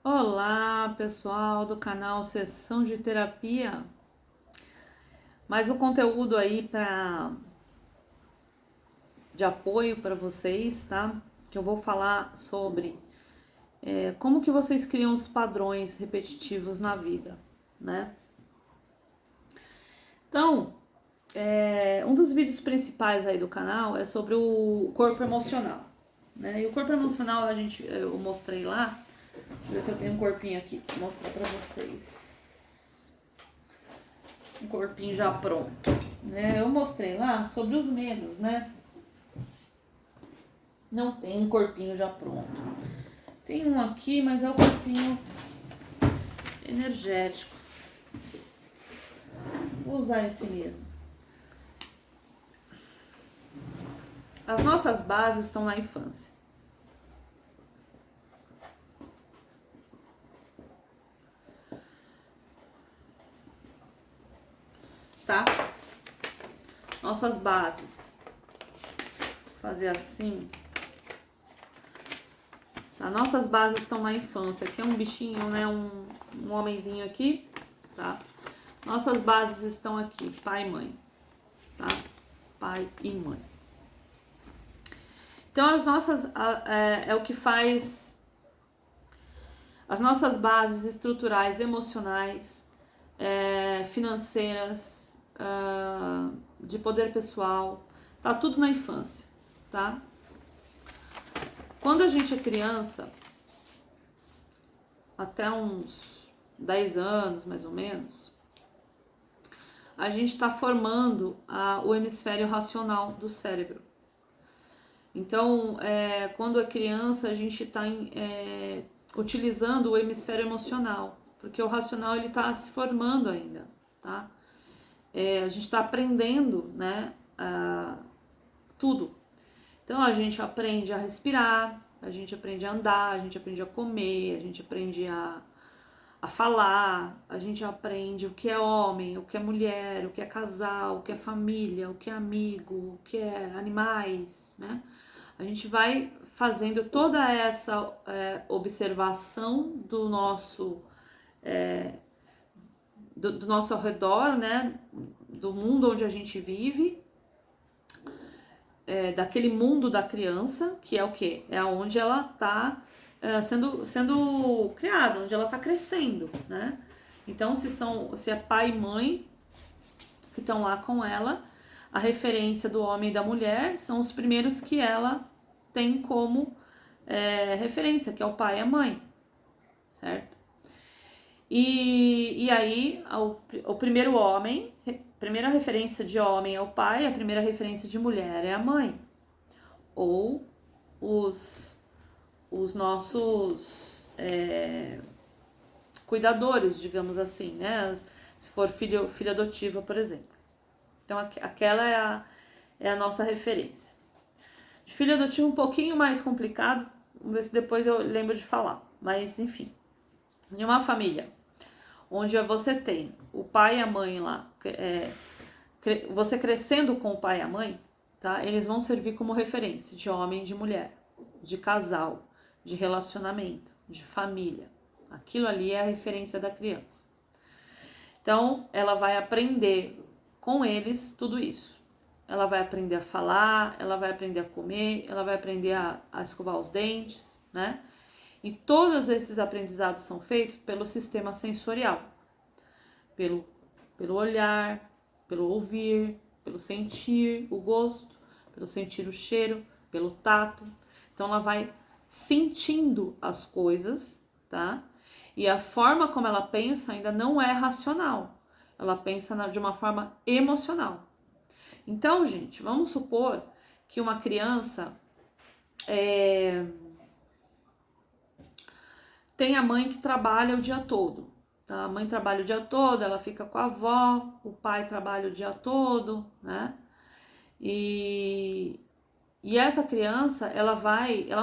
Olá, pessoal do canal Sessão de Terapia. Mais um conteúdo aí de apoio para vocês, tá? Que eu vou falar sobre como que vocês criam os padrões repetitivos na vida, né? Então, um dos vídeos principais aí do canal é sobre o corpo emocional, né? E o corpo emocional eu mostrei lá. Deixa eu ver se eu tenho um corpinho aqui pra mostrar pra vocês. Um corpinho já pronto, né? Eu mostrei lá sobre os medos, né? Não tem um corpinho já pronto. Tem um aqui, mas é o corpinho energético. Vou usar esse mesmo. As nossas bases estão na infância. Tá? Nossas bases. Vou fazer assim. Tá? Nossas bases estão na infância. Aqui é um bichinho, né? Um homenzinho aqui, tá? Nossas bases estão aqui, pai e mãe, tá? Pai e mãe. Então, é o que faz as nossas bases estruturais, emocionais, financeiras, de poder pessoal, tá tudo na infância, tá? Quando a gente é criança, até uns 10 anos, mais ou menos, a gente está formando o hemisfério racional do cérebro. Então, quando é criança, a gente está utilizando o hemisfério emocional, porque o racional ele está se formando ainda, tá? A gente está aprendendo, né, tudo. Então, a gente aprende a respirar, a gente aprende a andar, a gente aprende a comer, a gente aprende a falar, a gente aprende o que é homem, o que é mulher, o que é casal, o que é família, o que é amigo, o que é animais, né? A gente vai fazendo toda essa observação do nosso do nosso ao redor, né? Do mundo onde a gente vive, daquele mundo da criança, que é o quê? É onde ela está sendo criada, onde ela está crescendo, né? Então, se é pai e mãe que estão lá com ela, a referência do homem e da mulher são os primeiros que ela tem como referência, que é o pai e a mãe, certo? E aí, o primeiro homem, primeira referência de homem é o pai, a primeira referência de mulher é a mãe. Ou os nossos cuidadores, digamos assim, né? Se for filha adotiva, por exemplo. Então, aquela é a nossa referência. De filho adotivo um pouquinho mais complicado, vamos ver se depois eu lembro de falar. Mas, enfim, em uma família onde você tem o pai e a mãe lá, você crescendo com o pai e a mãe, tá? Eles vão servir como referência de homem e de mulher, de casal, de relacionamento, de família. Aquilo ali é a referência da criança. Então, ela vai aprender com eles tudo isso. Ela vai aprender a falar, ela vai aprender a comer, ela vai aprender a escovar os dentes, né? E todos esses aprendizados são feitos pelo sistema sensorial, pelo olhar, pelo ouvir, pelo sentir o gosto, pelo sentir o cheiro, pelo tato. Então ela vai sentindo as coisas, tá? E a forma como ela pensa ainda não é racional. Ela pensa de uma forma emocional. Então, gente, vamos supor que uma criança tem a mãe que trabalha o dia todo. Tá? A mãe trabalha o dia todo, ela fica com a avó, o pai trabalha o dia todo, né? E essa criança, ela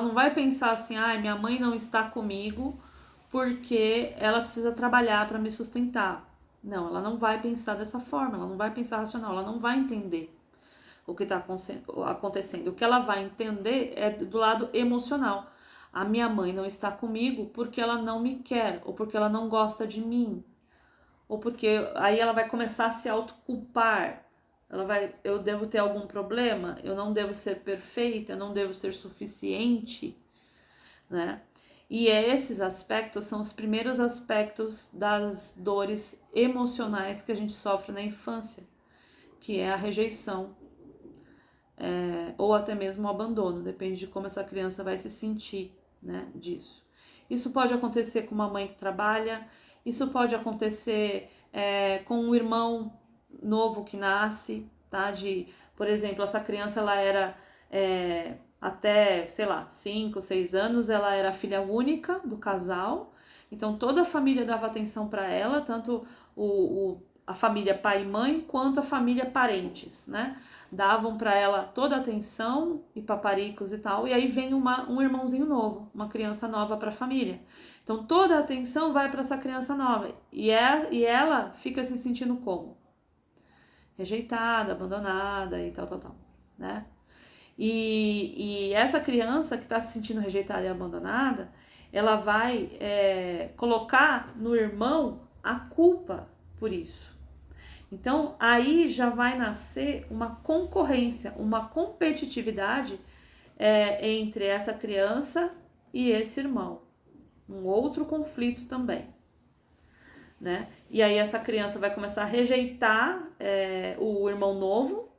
não vai pensar assim, minha mãe não está comigo porque ela precisa trabalhar para me sustentar. Não, ela não vai pensar dessa forma, ela não vai pensar racional, ela não vai entender o que está acontecendo. O que ela vai entender é do lado emocional. a minha mãe não está comigo porque ela não me quer, ou porque ela não gosta de mim, ou porque aí ela vai começar a se autoculpar. Eu devo ter algum problema, eu não devo ser perfeita, eu não devo ser suficiente, né? E esses aspectos são os primeiros aspectos das dores emocionais que a gente sofre na infância, que é a rejeição, ou até mesmo o abandono, depende de como essa criança vai se sentir, né, disso. Isso pode acontecer com uma mãe que trabalha, isso pode acontecer com um irmão novo que nasce, tá? Por exemplo, essa criança ela era até, sei lá, 5, 6 anos, ela era filha única do casal, então toda a família dava atenção para ela, tanto a família pai e mãe, quanto a família parentes, né? Davam para ela toda a atenção e paparicos e tal, e aí vem um irmãozinho novo, uma criança nova para a família. Então toda a atenção vai para essa criança nova, e ela fica se sentindo como? Rejeitada, abandonada e tal, né? E essa criança que está se sentindo rejeitada e abandonada, ela vai colocar no irmão a culpa por isso. Então, aí já vai nascer uma concorrência, uma competitividade entre essa criança e esse irmão. Um outro conflito também, né? E aí essa criança vai começar a rejeitar o irmão novo,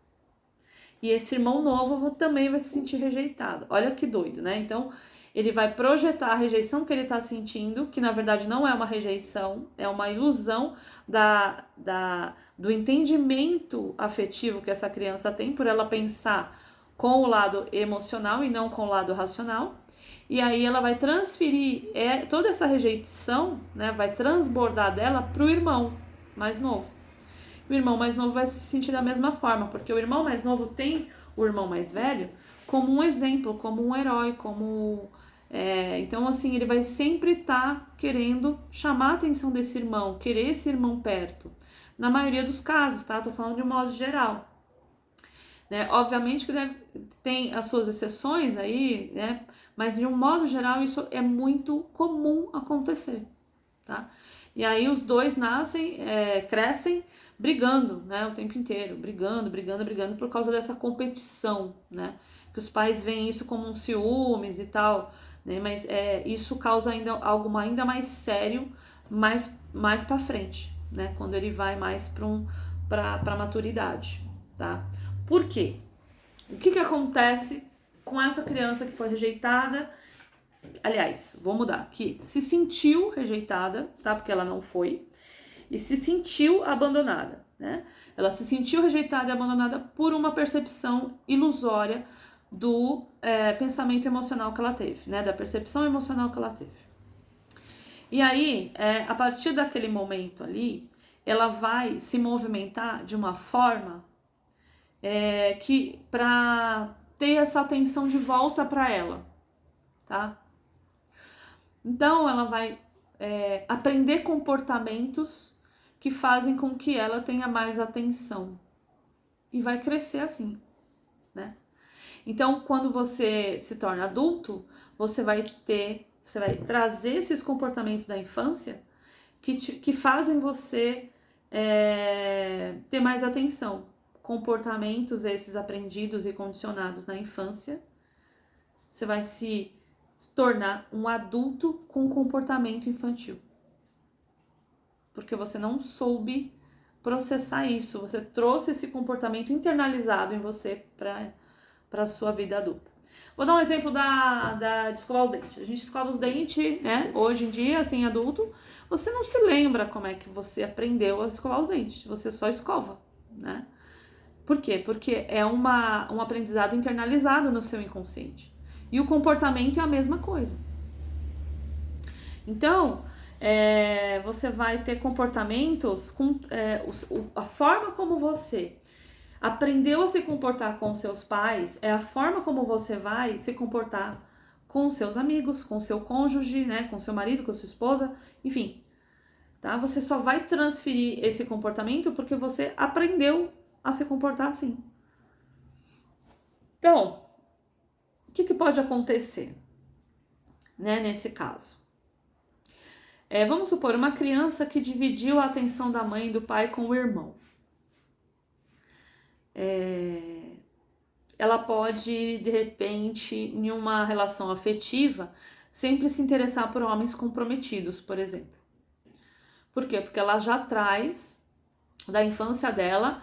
e esse irmão novo também vai se sentir rejeitado. Olha que doido, né? Então, ele vai projetar a rejeição que ele está sentindo, que na verdade não é uma rejeição, é uma ilusão do entendimento afetivo que essa criança tem, por ela pensar com o lado emocional e não com o lado racional. E aí ela vai transferir toda essa rejeição, né, vai transbordar dela para o irmão mais novo. O irmão mais novo vai se sentir da mesma forma, porque o irmão mais novo tem o irmão mais velho como um exemplo, como um herói, então assim, ele vai sempre estar querendo chamar a atenção desse irmão, querer esse irmão perto. Na maioria dos casos, tá? Tô falando de um modo geral. Né? Obviamente que tem as suas exceções aí, né? Mas de um modo geral isso é muito comum acontecer, tá? E aí os dois nascem, crescem brigando, né, o tempo inteiro, brigando por causa dessa competição, né? Que os pais veem isso como um ciúmes e tal, né? Mas isso causa ainda algo ainda mais sério mais para frente, né? Quando ele vai mais para maturidade, tá? Por quê? O que acontece com essa criança que foi rejeitada? Aliás, vou mudar, que se sentiu rejeitada, tá? Porque ela não foi, e se sentiu abandonada, né? Ela se sentiu rejeitada e abandonada por uma percepção ilusória do pensamento emocional que ela teve, né? Da percepção emocional que ela teve. E aí, a partir daquele momento ali, ela vai se movimentar de uma forma que para ter essa atenção de volta para ela, tá? Então, ela vai aprender comportamentos que fazem com que ela tenha mais atenção. E vai crescer assim, né? Então, quando você se torna adulto, você vai trazer esses comportamentos da infância que fazem você ter mais atenção. Comportamentos esses aprendidos e condicionados na infância. Você vai se tornar um adulto com comportamento infantil. Porque você não soube processar isso, você trouxe esse comportamento internalizado em você para a sua vida adulta. Vou dar um exemplo de escovar os dentes. A gente escova os dentes, né? Hoje em dia, assim, adulto, você não se lembra como é que você aprendeu a escovar os dentes, você só escova, né? Por quê? Porque é um aprendizado internalizado no seu inconsciente. E o comportamento é a mesma coisa. Então, você vai ter comportamentos com a forma como você aprendeu a se comportar com seus pais, é a forma como você vai se comportar com seus amigos, com seu cônjuge, né, com seu marido, com sua esposa, enfim. Tá? Você só vai transferir esse comportamento porque você aprendeu a se comportar assim. Então, o que pode acontecer? né, nesse caso. Vamos supor uma criança que dividiu a atenção da mãe e do pai com o irmão. Ela pode, de repente, em uma relação afetiva, sempre se interessar por homens comprometidos, por exemplo. Por quê? Porque ela já traz da infância dela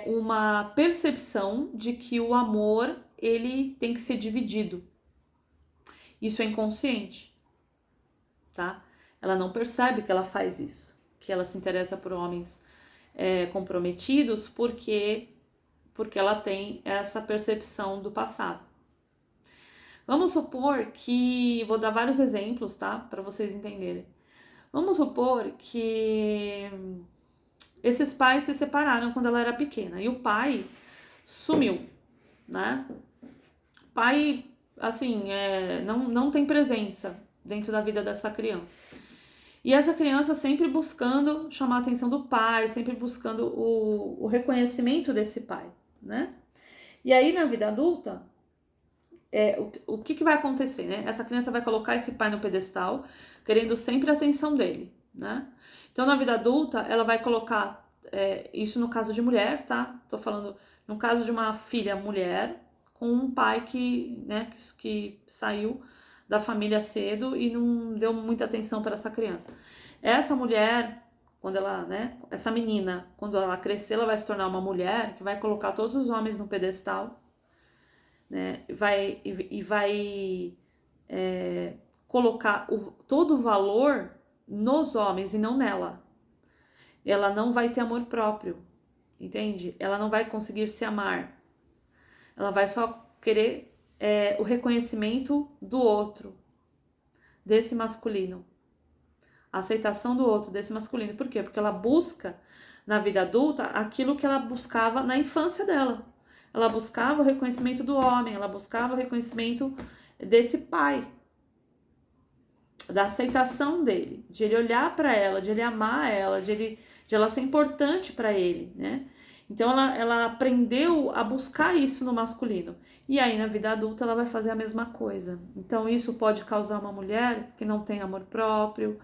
uma percepção de que o amor ele tem que ser dividido. Isso é inconsciente, tá? Ela não percebe que ela faz isso, que ela se interessa por homens comprometidos porque ela tem essa percepção do passado. Vamos supor que, vou dar vários exemplos, tá? Para vocês entenderem. Vamos supor que esses pais se separaram quando ela era pequena e o pai sumiu, né? O pai, assim, não tem presença dentro da vida dessa criança. E essa criança sempre buscando chamar a atenção do pai, sempre buscando o reconhecimento desse pai, né? E aí, na vida adulta, o que vai acontecer, né? Essa criança vai colocar esse pai no pedestal, querendo sempre a atenção dele, né? Então, na vida adulta, ela vai colocar, isso no caso de mulher, tá? Tô falando no caso de uma filha mulher, com um pai que saiu da família cedo e não deu muita atenção para essa criança. Essa mulher, quando ela, né, essa menina, quando ela crescer, ela vai se tornar uma mulher que vai colocar todos os homens no pedestal, né, vai colocar todo o valor nos homens e não nela. Ela não vai ter amor próprio, entende? Ela não vai conseguir se amar. Ela vai só querer o reconhecimento do outro, desse masculino. A aceitação do outro, desse masculino. Por quê? Porque ela busca, na vida adulta, aquilo que ela buscava na infância dela. Ela buscava o reconhecimento do homem, ela buscava o reconhecimento desse pai, da aceitação dele, de ele olhar para ela, de ele amar ela, de ela ser importante para ele, né? Então ela aprendeu a buscar isso no masculino. E aí na vida adulta ela vai fazer a mesma coisa. Então isso pode causar uma mulher que não tem amor próprio,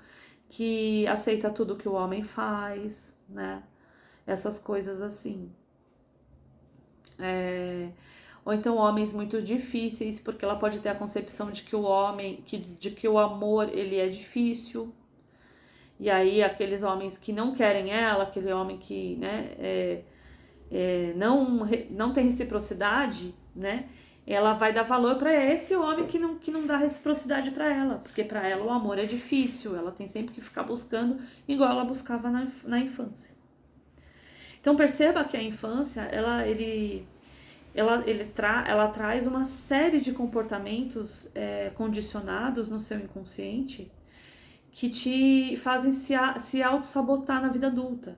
que aceita tudo que o homem faz, né? Essas coisas assim. Ou então homens muito difíceis, porque ela pode ter a concepção de que o amor ele é difícil. E aí aqueles homens que não querem ela, aquele homem que, né, não tem reciprocidade, né? Ela vai dar valor para esse homem que não dá reciprocidade para ela, porque para ela o amor é difícil, ela tem sempre que ficar buscando igual ela buscava na infância. Então perceba que a infância, ela traz uma série de comportamentos condicionados no seu inconsciente que te fazem se auto-sabotar na vida adulta.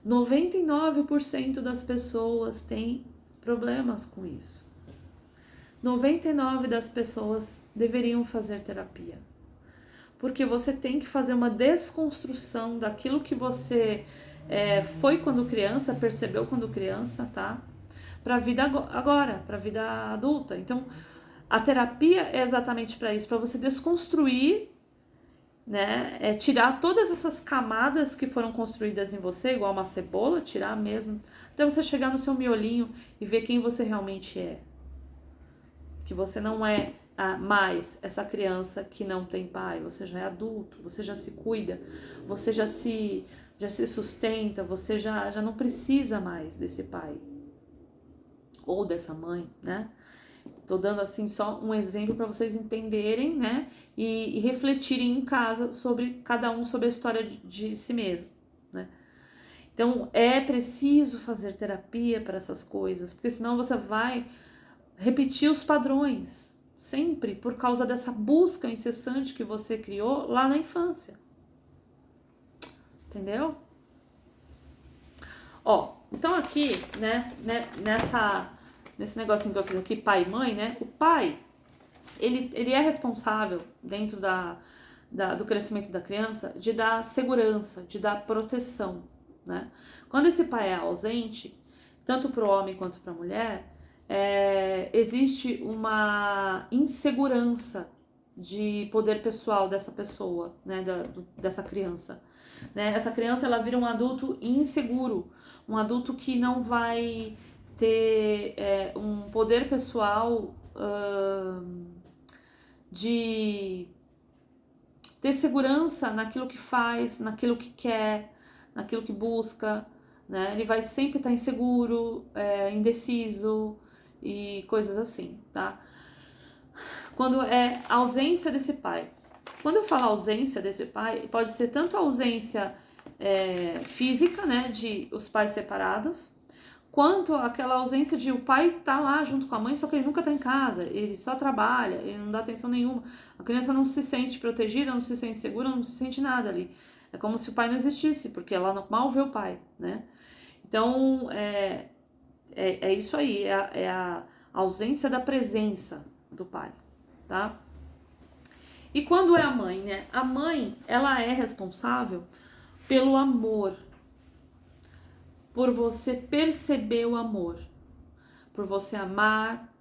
99% das pessoas têm problemas com isso. 99% das pessoas deveriam fazer terapia. Porque você tem que fazer uma desconstrução daquilo que você foi quando criança, percebeu quando criança, tá? Para a vida agora, para a vida adulta. Então, a terapia é exatamente para isso, para você desconstruir, né? Tirar todas essas camadas que foram construídas em você, igual uma cebola, tirar mesmo, até você chegar no seu miolinho e ver quem você realmente é. Que você não é mais essa criança que não tem pai, você já é adulto, você já se cuida, você já se sustenta, você já não precisa mais desse pai ou dessa mãe, né? Tô dando assim só um exemplo para vocês entenderem, né? E refletirem em casa sobre cada um, sobre a história de si mesmo, né? Então é preciso fazer terapia para essas coisas, porque senão você vai repetir os padrões, sempre por causa dessa busca incessante que você criou lá na infância. Entendeu? Ó, então aqui, né, nesse negocinho que eu fiz aqui, pai e mãe, né? O pai, ele é responsável dentro do crescimento da criança de dar segurança, de dar proteção, né? Quando esse pai é ausente, tanto para o homem quanto para a mulher, existe uma insegurança de poder pessoal dessa pessoa, né, dessa criança. Né? Essa criança ela vira um adulto inseguro, um adulto que não vai ter um poder pessoal de ter segurança naquilo que faz, naquilo que quer, naquilo que busca, né? Ele vai sempre estar inseguro, indeciso e coisas assim, tá? Quando é ausência desse pai. Quando eu falo ausência desse pai, pode ser tanto a ausência física, né, de os pais separados, quanto aquela ausência de o pai tá lá junto com a mãe, só que ele nunca tá em casa, ele só trabalha, ele não dá atenção nenhuma. A criança não se sente protegida, não se sente segura, não se sente nada ali. É como se o pai não existisse, porque ela mal vê o pai, né? Então, é isso aí, é a ausência da presença do pai, tá? E quando é a mãe, né? A mãe, ela é responsável pelo amor, por você perceber o amor, por você amar,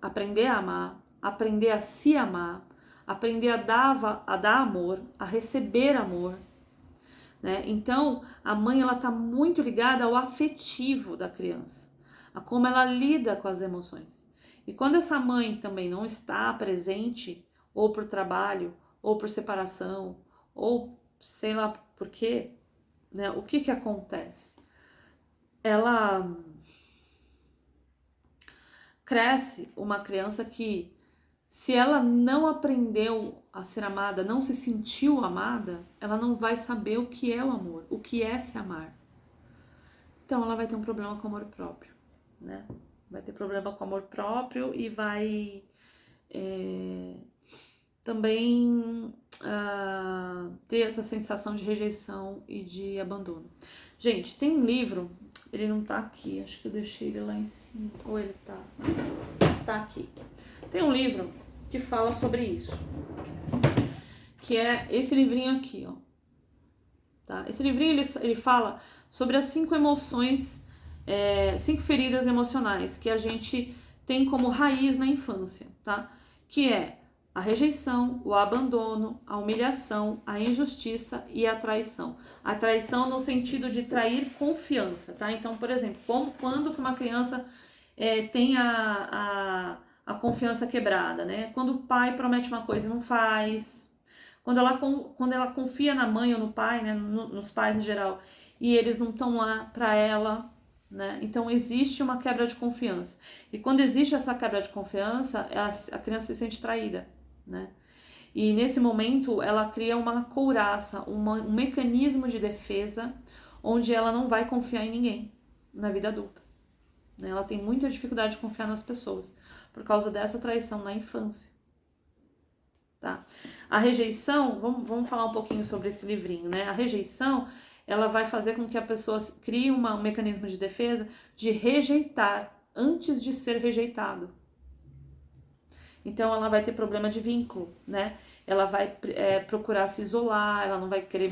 aprender a se amar, aprender a dar amor, a receber amor, né? Então, a mãe ela tá muito ligada ao afetivo da criança, a como ela lida com as emoções. E quando essa mãe também não está presente, ou por trabalho, ou por separação, ou sei lá por quê, né? O que acontece? Ela cresce uma criança que, se ela não aprendeu a ser amada, não se sentiu amada, ela não vai saber o que é o amor, o que é se amar. Então ela vai ter um problema com o amor próprio, né? Vai ter problema com o amor próprio e vai também ter essa sensação de rejeição e de abandono. Gente, tem um livro, ele não tá aqui, acho que eu deixei ele lá em cima, ou ele tá aqui. Tem um livro que fala sobre isso, que é esse livrinho aqui, ó. Tá? Esse livrinho ele fala sobre as 5 emoções, 5 feridas emocionais que a gente tem como raiz na infância, tá? Que é a rejeição, o abandono, a humilhação, a injustiça e a traição. A traição no sentido de trair confiança, tá? Então, por exemplo, quando que uma criança tem a confiança quebrada, né? Quando o pai promete uma coisa e não faz, quando ela confia na mãe ou no pai, né? Nos pais em geral, e eles não estão lá para ela, né? Então existe uma quebra de confiança. E quando existe essa quebra de confiança, a criança se sente traída, né? E nesse momento ela cria uma couraça, um mecanismo de defesa onde ela não vai confiar em ninguém na vida adulta. Ela tem muita dificuldade de confiar nas pessoas por causa dessa traição na infância. Tá? A rejeição, vamos falar um pouquinho sobre esse livrinho, né? A rejeição, ela vai fazer com que a pessoa crie um mecanismo de defesa de rejeitar antes de ser rejeitado. Então ela vai ter problema de vínculo, né? Ela vai procurar se isolar, ela não vai querer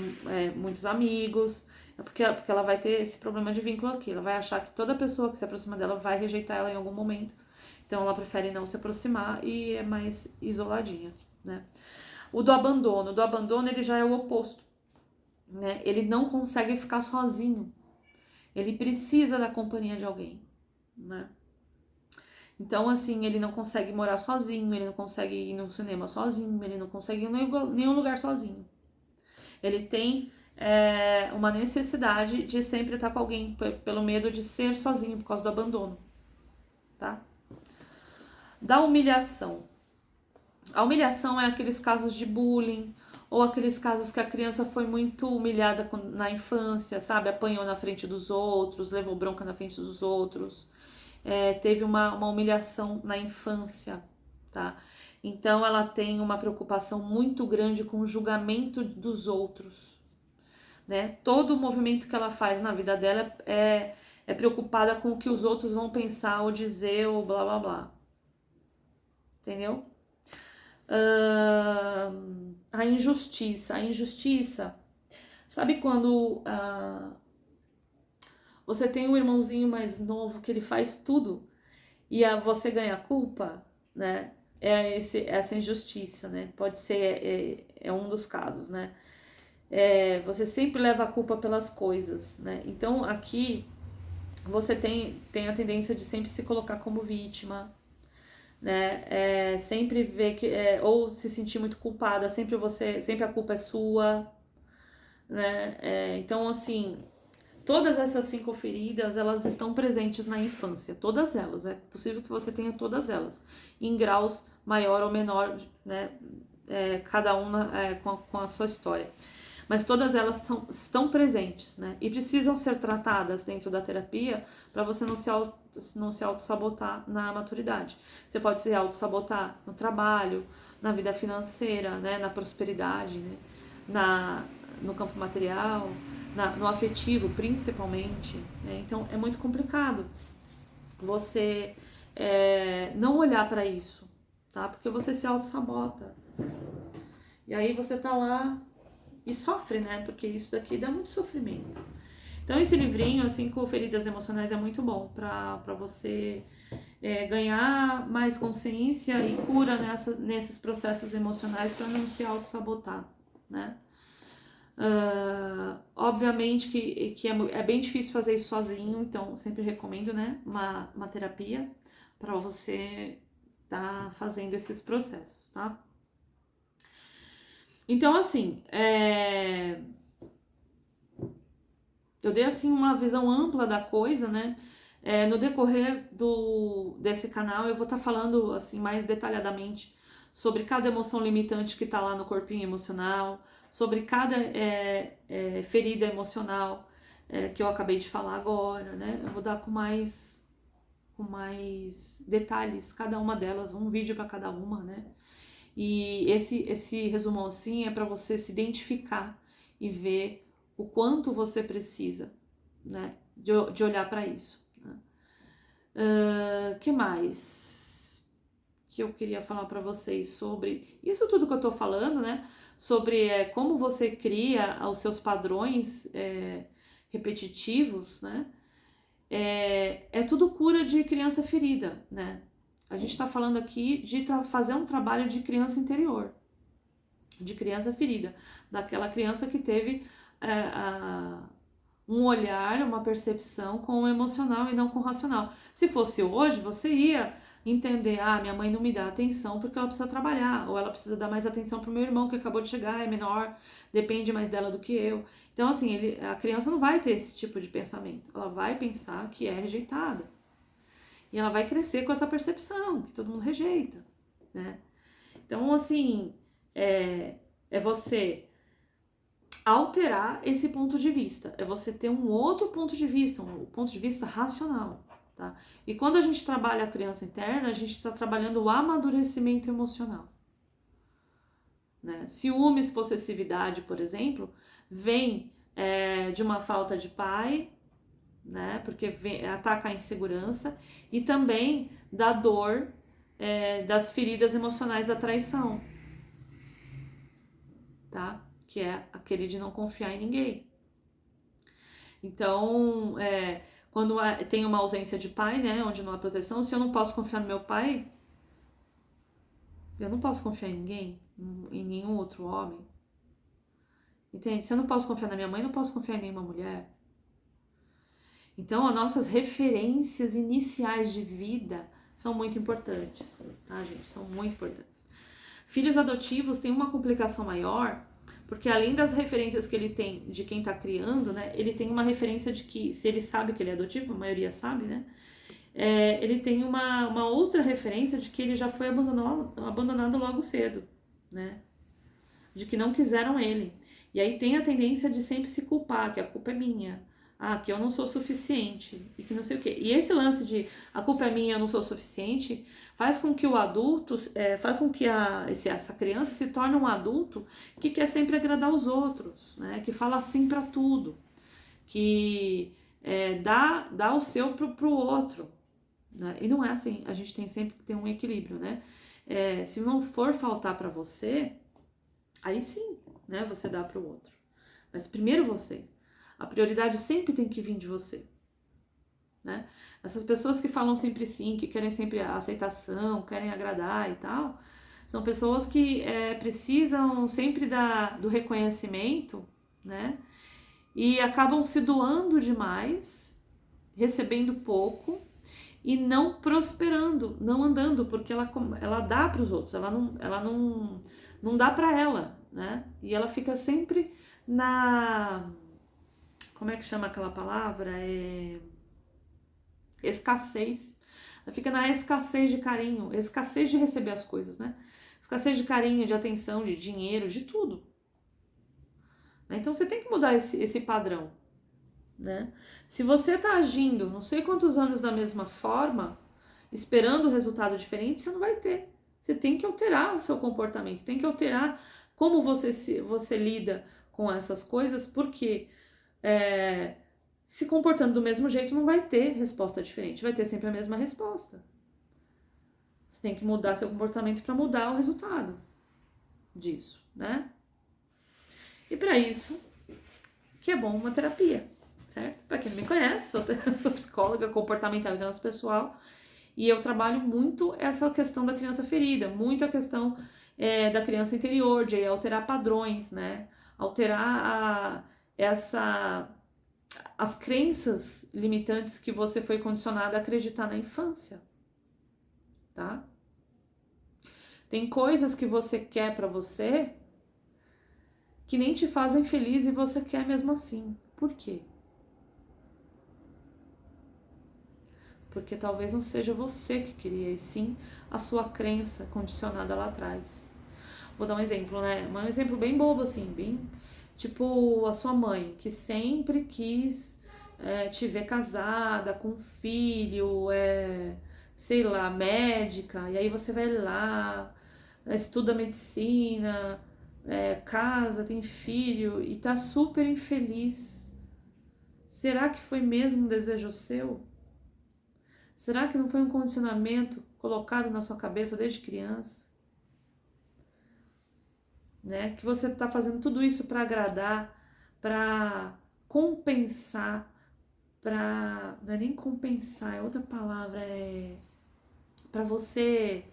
muitos amigos, porque ela vai ter esse problema de vínculo aqui. Ela vai achar que toda pessoa que se aproxima dela vai rejeitar ela em algum momento. Então ela prefere não se aproximar e é mais isoladinha, né? O do abandono ele já é o oposto, né? Ele não consegue ficar sozinho. Ele precisa da companhia de alguém, né? Então, assim, ele não consegue morar sozinho, ele não consegue ir no cinema sozinho, ele não consegue ir em nenhum lugar sozinho. Ele tem uma necessidade de sempre estar com alguém, pelo medo de ser sozinho, por causa do abandono, tá? Da humilhação. A humilhação é aqueles casos de bullying, ou aqueles casos que a criança foi muito humilhada na infância, sabe? Apanhou na frente dos outros, levou bronca na frente dos outros. Teve uma humilhação na infância, tá? Então ela tem uma preocupação muito grande com o julgamento dos outros, né? Todo o movimento que ela faz na vida dela é preocupada com o que os outros vão pensar ou dizer ou blá blá blá, entendeu? A injustiça, sabe quando você tem um irmãozinho mais novo que ele faz tudo e você ganha culpa, né? essa injustiça, né? Pode ser um dos casos, né? Você sempre leva a culpa pelas coisas, né? Então aqui você tem a tendência de sempre se colocar como vítima, né? Sempre ver que ou se sentir muito culpada, sempre a culpa é sua, né? Então assim, todas essas 5 feridas, elas estão presentes na infância, todas elas. É possível que você tenha todas elas, em graus maior ou menor, né? Cada uma com a sua história. Mas todas elas estão presentes, né? E precisam ser tratadas dentro da terapia para você não se auto-sabotar na maturidade. Você pode se auto-sabotar no trabalho, na vida financeira, né? Na prosperidade, né? No campo material, no afetivo, principalmente. Né? Então, é muito complicado você não olhar para isso, tá? Porque você se auto-sabota. E aí você tá lá e sofre, né? Porque isso daqui dá muito sofrimento. Então esse livrinho, assim, com feridas emocionais, é muito bom para você ganhar mais consciência e cura nesses processos emocionais para não se auto-sabotar, né? Obviamente que é bem difícil fazer isso sozinho, então sempre recomendo, né? Uma terapia para você tá fazendo esses processos, tá? Então, assim, eu dei assim uma visão ampla da coisa, né? No decorrer desse canal eu vou estar falando assim mais detalhadamente sobre cada emoção limitante que está lá no corpinho emocional, sobre cada ferida emocional que eu acabei de falar agora, né? Eu vou dar com mais detalhes cada uma delas, um vídeo para cada uma, né? E esse resumão assim é para você se identificar e ver o quanto você precisa, né, de olhar para isso. Né? Que mais que eu queria falar para vocês sobre isso tudo que eu tô falando, né? Sobre como você cria os seus padrões repetitivos, né? É tudo cura de criança ferida, né? A gente está falando aqui de fazer um trabalho de criança interior, de criança ferida, daquela criança que teve um olhar, uma percepção com o emocional e não com o racional. Se fosse hoje, você ia entender, minha mãe não me dá atenção porque ela precisa trabalhar, ou ela precisa dar mais atenção pro meu irmão que acabou de chegar, é menor, depende mais dela do que eu. Então, assim, a criança não vai ter esse tipo de pensamento, ela vai pensar que é rejeitada. E ela vai crescer com essa percepção, que todo mundo rejeita, né? Então, assim, é você alterar esse ponto de vista, é você ter um outro ponto de vista, um ponto de vista racional, tá? E quando a gente trabalha a criança interna, a gente está trabalhando o amadurecimento emocional, né? Ciúmes, possessividade, por exemplo, vem de uma falta de pai, né? Porque ataca a insegurança e também da dor das feridas emocionais da traição, tá? Que é aquele de não confiar em ninguém. Então, quando tem uma ausência de pai, né? Onde não há proteção, se eu não posso confiar no meu pai, eu não posso confiar em ninguém, em nenhum outro homem. Entende? Se eu não posso confiar na minha mãe, não posso confiar em nenhuma mulher. Então, as nossas referências iniciais de vida são muito importantes, tá, gente? São muito importantes. Filhos adotivos têm uma complicação maior, porque além das referências que ele tem de quem tá criando, né? Ele tem uma referência de que, se ele sabe que ele é adotivo, a maioria sabe, né? Ele tem uma outra referência de que ele já foi abandonado logo cedo, né? De que não quiseram ele. E aí tem a tendência de sempre se culpar, que a culpa é minha. Que eu não sou suficiente e que não sei o quê. E esse lance de a culpa é minha, eu não sou suficiente, faz com que o adulto, faz com que essa criança se torne um adulto que quer sempre agradar os outros, né? Que fala sim para tudo, que dá o seu pro outro. Né? E não é assim, a gente tem sempre que ter um equilíbrio, né? Se não for faltar para você, aí sim, né? Você dá pro outro. Mas primeiro você. A prioridade sempre tem que vir de você. né? Essas pessoas que falam sempre sim, que querem sempre a aceitação, querem agradar e tal, são pessoas que precisam sempre do reconhecimento, né? E acabam se doando demais, recebendo pouco e não prosperando, não andando, porque ela dá para os outros, ela não dá para ela, né? E ela fica sempre como é que chama aquela palavra? Escassez. Ela fica na escassez de carinho, escassez de receber as coisas, né? Escassez de carinho, de atenção, de dinheiro, de tudo. Então você tem que mudar esse padrão, né? Se você tá agindo não sei quantos anos da mesma forma, esperando um resultado diferente, você não vai ter. Você tem que alterar o seu comportamento, tem que alterar como você lida com essas coisas, porque se comportando do mesmo jeito não vai ter resposta diferente, vai ter sempre a mesma resposta. Você tem que mudar seu comportamento para mudar o resultado disso, né? E para isso, que é bom uma terapia, certo? Para quem não me conhece, sou psicóloga comportamental e transpessoal e eu trabalho muito essa questão da criança ferida, muito a questão da criança interior, de alterar padrões, né? Alterar as crenças limitantes que você foi condicionada a acreditar na infância, tá? Tem coisas que você quer pra você que nem te fazem feliz e você quer mesmo assim. Por quê? Porque talvez não seja você que queria, e sim a sua crença condicionada lá atrás. Vou dar um exemplo, né? Um exemplo bem bobo, assim, bem tipo a sua mãe, que sempre quis te ver casada, com filho, sei lá, médica, e aí você vai lá, estuda medicina, casa, tem filho e tá super infeliz. Será que foi mesmo um desejo seu? Será que não foi um condicionamento colocado na sua cabeça desde criança? Né? Que você está fazendo tudo isso para agradar, para compensar, não é nem compensar, é outra palavra, para você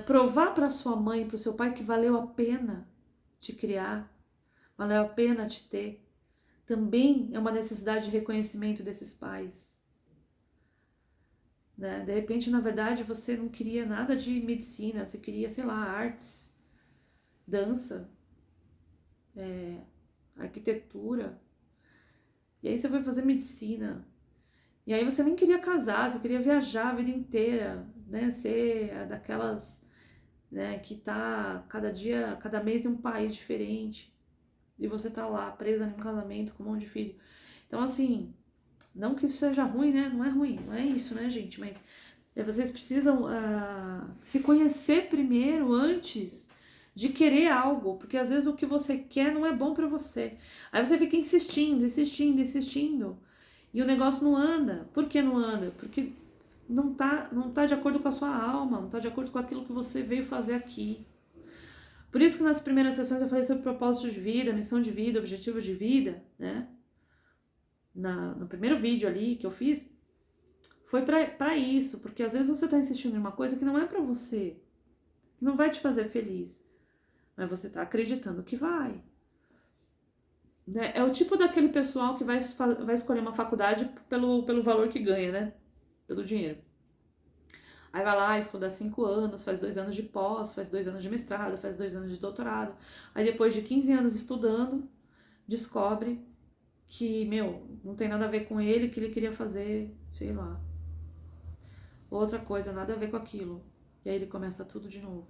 provar para sua mãe, para o seu pai que valeu a pena te criar, valeu a pena te ter. Também é uma necessidade de reconhecimento desses pais. Né? De repente, na verdade, você não queria nada de medicina, você queria, sei lá, artes, dança, arquitetura. E aí você foi fazer medicina. E aí você nem queria casar, você queria viajar a vida inteira, né? Ser daquelas, né, que tá cada mês em um país diferente. E você tá lá presa num casamento com um monte de filho. Então, assim, não que isso seja ruim, né? Não é ruim, não é isso, né, gente? Mas vocês precisam se conhecer primeiro antes de querer algo, porque às vezes o que você quer não é bom pra você. Aí você fica insistindo, insistindo, insistindo, e o negócio não anda. Por que não anda? Porque não tá de acordo com a sua alma, não tá de acordo com aquilo que você veio fazer aqui. Por isso que nas primeiras sessões eu falei sobre propósito de vida, missão de vida, objetivo de vida, né? No primeiro vídeo ali que eu fiz, foi pra isso, porque às vezes você tá insistindo em uma coisa que não é pra você, que não vai te fazer feliz, mas você tá acreditando que vai. Né? É o tipo daquele pessoal que vai escolher uma faculdade pelo valor que ganha, né? Pelo dinheiro. Aí vai lá, estuda 5 anos, faz 2 anos de pós, faz 2 anos de mestrado, faz 2 anos de doutorado. Aí depois de 15 anos estudando, descobre que, não tem nada a ver com ele, que ele queria fazer, sei lá, outra coisa, nada a ver com aquilo. E aí ele começa tudo de novo.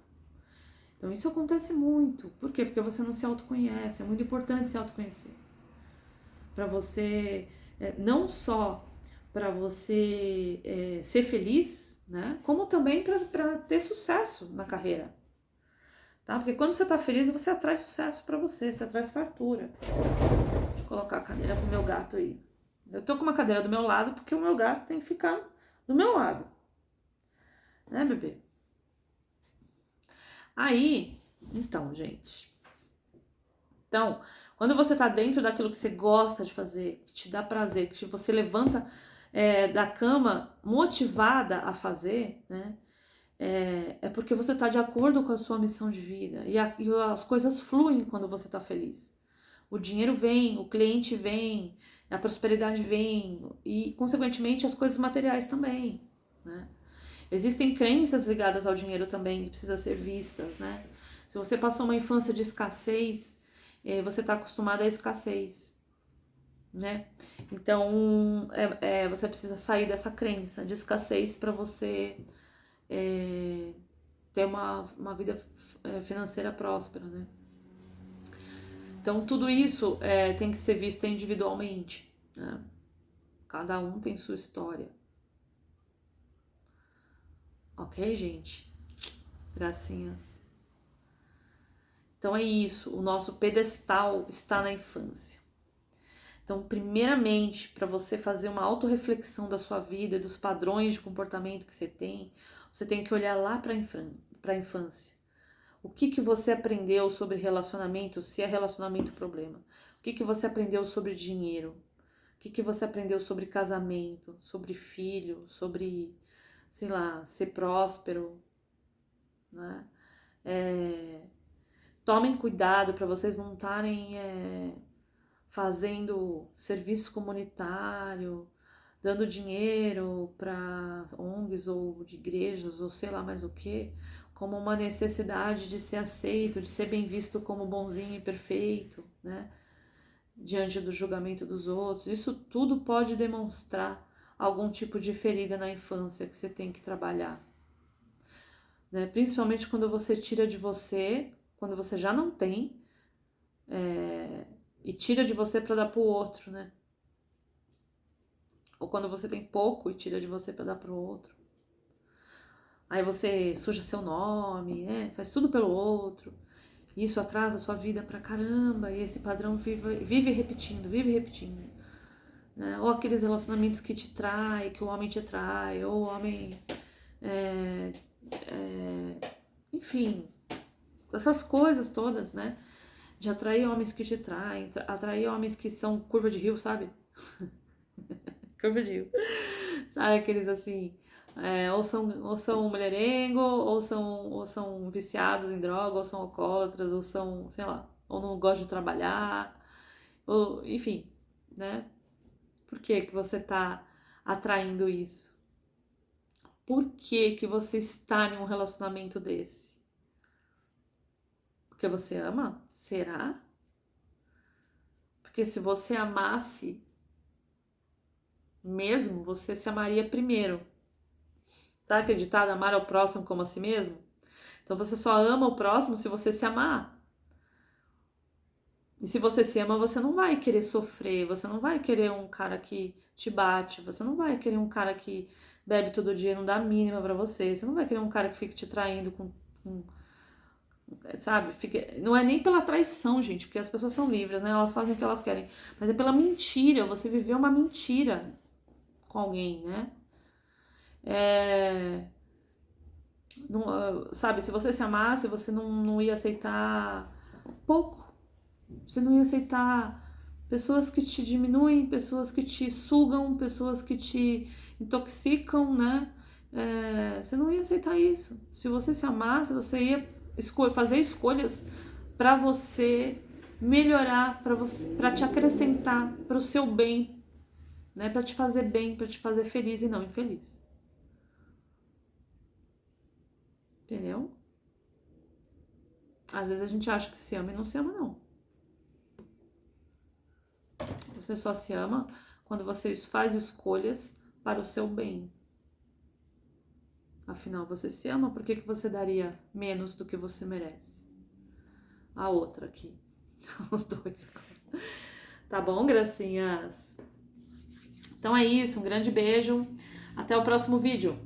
Então isso acontece muito. Por quê? Porque você não se autoconhece. É muito importante se autoconhecer. Para você, não só para você ser feliz, né? Como também para ter sucesso na carreira. Tá? Porque quando você tá feliz, você atrai sucesso para você atrai fartura. Deixa eu colocar a cadeira pro meu gato aí. Eu tô com uma cadeira do meu lado porque o meu gato tem que ficar do meu lado. Né, bebê? Aí, então, gente. Então, quando você tá dentro daquilo que você gosta de fazer, que te dá prazer, que você levanta da cama motivada a fazer, né? É porque você está de acordo com a sua missão de vida. E as coisas fluem quando você está feliz. O dinheiro vem, o cliente vem, a prosperidade vem e, consequentemente, as coisas materiais também, né? Existem crenças ligadas ao dinheiro também que precisam ser vistas, né? Se você passou uma infância de escassez, você está acostumado à escassez, né? Então, você precisa sair dessa crença de escassez para você ter uma vida financeira próspera, né? Então, tudo isso tem que ser visto individualmente, né? Cada um tem sua história. Ok, gente? Gracinhas. Então é isso, o nosso pedestal está na infância. Então, primeiramente, para você fazer uma autorreflexão da sua vida, dos padrões de comportamento que você tem que olhar lá para a infância. O que você aprendeu sobre relacionamento, se é relacionamento problema? O que você aprendeu sobre dinheiro? O que você aprendeu sobre casamento, sobre filho, sobre, sei lá, ser próspero, né? Tomem cuidado para vocês não estarem fazendo serviço comunitário, dando dinheiro para ONGs ou de igrejas ou sei lá mais o que, como uma necessidade de ser aceito, de ser bem visto como bonzinho e perfeito, né? Diante do julgamento dos outros. Isso tudo pode demonstrar algum tipo de ferida na infância que você tem que trabalhar, né? Principalmente quando você tira de você, quando você já não tem, e tira de você para dar pro outro, né? Ou quando você tem pouco e tira de você para dar pro outro. Aí você suja seu nome, né? Faz tudo pelo outro. Isso atrasa a sua vida pra caramba. E esse padrão vive repetindo, vive repetindo. Né? Ou aqueles relacionamentos que te trai, que o homem te trai, ou o homem... enfim, essas coisas todas, né? De atrair homens que te traem, atrair homens que são curva de rio, sabe? Curva de rio. Sabe aqueles assim, ou são mulherengo, ou são viciados em droga, ou são alcoólatras, ou são, sei lá, ou não gostam de trabalhar, ou, enfim, né? Por que que você tá atraindo isso? Por que que você está em um relacionamento desse? Porque você ama? Será? Porque se você amasse mesmo, você se amaria primeiro. Tá acreditado? Amar ao próximo como a si mesmo? Então você só ama o próximo se você se amar. E se você se ama, você não vai querer sofrer, você não vai querer um cara que te bate, você não vai querer um cara que bebe todo dia e não dá a mínima pra você, você não vai querer um cara que fique te traindo sabe? Não é nem pela traição, gente, porque as pessoas são livres, né? Elas fazem o que elas querem, mas é pela mentira, você viveu uma mentira com alguém, né? Não, sabe, se você se amasse, você não ia aceitar pouco. Você não ia aceitar pessoas que te diminuem, pessoas que te sugam, pessoas que te intoxicam, né? Você não ia aceitar isso. Se você se amasse, você ia fazer escolhas para você melhorar, para te acrescentar, para o seu bem, né? Para te fazer bem, para te fazer feliz e não infeliz. Entendeu? Às vezes a gente acha que se ama e não se ama, não. Você só se ama quando você faz escolhas para o seu bem. Afinal, você se ama, por que você daria menos do que você merece? A outra aqui. Os dois. Tá bom, gracinhas? Então é isso, um grande beijo. Até o próximo vídeo.